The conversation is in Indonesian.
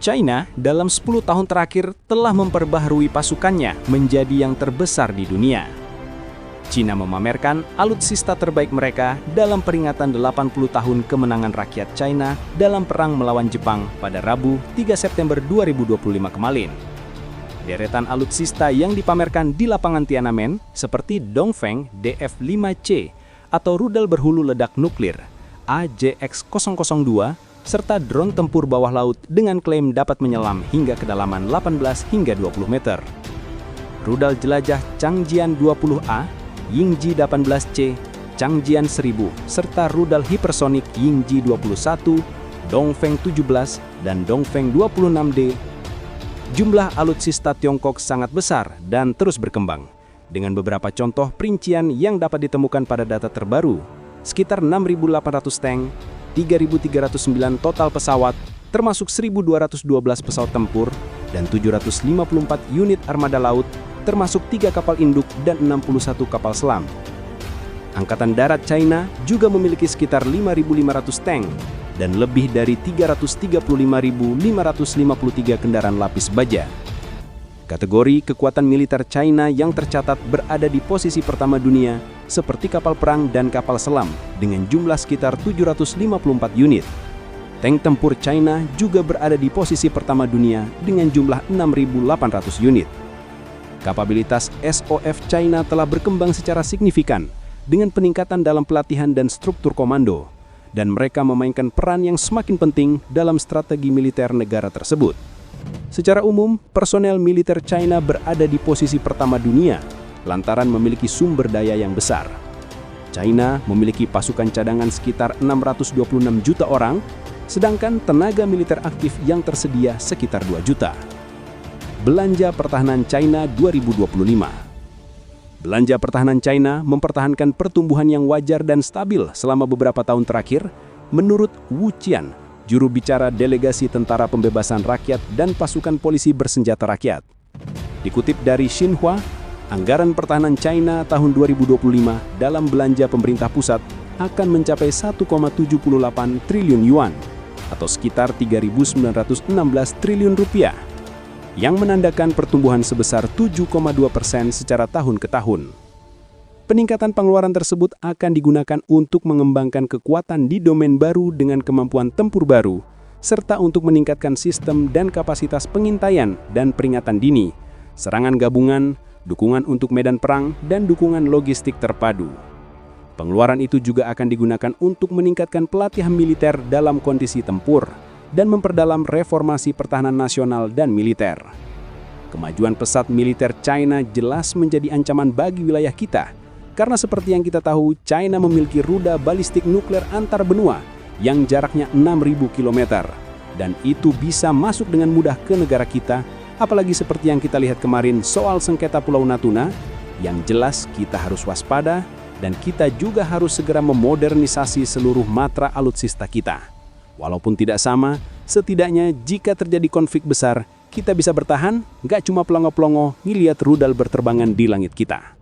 China dalam 10 tahun terakhir telah memperbaharui pasukannya menjadi yang terbesar di dunia. China memamerkan alutsista terbaik mereka dalam peringatan 80 tahun kemenangan rakyat China dalam perang melawan Jepang pada Rabu 3 September 2025 kemarin. Deretan alutsista yang dipamerkan di lapangan Tiananmen seperti Dongfeng DF-5C atau rudal berhulu ledak nuklir AJX-002 serta drone tempur bawah laut dengan klaim dapat menyelam hingga kedalaman 18 hingga 20 meter. Rudal jelajah Changjian 20A, Yingji 18C, Changjian 1000, serta rudal hipersonik Yingji 21, Dongfeng 17, dan Dongfeng 26D. Jumlah alutsista Tiongkok sangat besar dan terus berkembang, dengan beberapa contoh perincian yang dapat ditemukan pada data terbaru, sekitar 6.800 tank, 3.309 total pesawat, termasuk 1.212 pesawat tempur, dan 754 unit armada laut, termasuk 3 kapal induk dan 61 kapal selam. Angkatan Darat China juga memiliki sekitar 5.500 tank, dan lebih dari 335.553 kendaraan lapis baja. Kategori kekuatan militer China yang tercatat berada di posisi pertama dunia seperti kapal perang dan kapal selam dengan jumlah sekitar 754 unit. Tank tempur China juga berada di posisi pertama dunia dengan jumlah 6.800 unit. Kapabilitas SOF China telah berkembang secara signifikan dengan peningkatan dalam pelatihan dan struktur komando, dan mereka memainkan peran yang semakin penting dalam strategi militer negara tersebut. Secara umum, personel militer China berada di posisi pertama dunia lantaran memiliki sumber daya yang besar. China memiliki pasukan cadangan sekitar 626 juta orang, sedangkan tenaga militer aktif yang tersedia sekitar 2 juta. Belanja pertahanan China 2025. Belanja pertahanan China mempertahankan pertumbuhan yang wajar dan stabil selama beberapa tahun terakhir, menurut Wu Qian, juru bicara Delegasi Tentara Pembebasan Rakyat dan Pasukan Polisi Bersenjata Rakyat. Dikutip dari Xinhua, anggaran pertahanan China tahun 2025 dalam belanja pemerintah pusat akan mencapai 1,78 triliun yuan atau sekitar 3.916 triliun rupiah, yang menandakan pertumbuhan sebesar 7,2% secara tahun ke tahun. Peningkatan pengeluaran tersebut akan digunakan untuk mengembangkan kekuatan di domain baru dengan kemampuan tempur baru, serta untuk meningkatkan sistem dan kapasitas pengintaian dan peringatan dini, serangan gabungan, dukungan untuk medan perang, dan dukungan logistik terpadu. Pengeluaran itu juga akan digunakan untuk meningkatkan pelatihan militer dalam kondisi tempur dan memperdalam reformasi pertahanan nasional dan militer. Kemajuan pesat militer China jelas menjadi ancaman bagi wilayah kita, karena seperti yang kita tahu, China memiliki rudal balistik nuklir antar benua yang jaraknya 6.000 km, dan itu bisa masuk dengan mudah ke negara kita, apalagi seperti yang kita lihat kemarin soal sengketa Pulau Natuna. Yang jelas kita harus waspada, dan kita juga harus segera memodernisasi seluruh matra alutsista kita. Walaupun tidak sama, setidaknya jika terjadi konflik besar, kita bisa bertahan, nggak cuma pelongo-pelongo ngeliat rudal berterbangan di langit kita.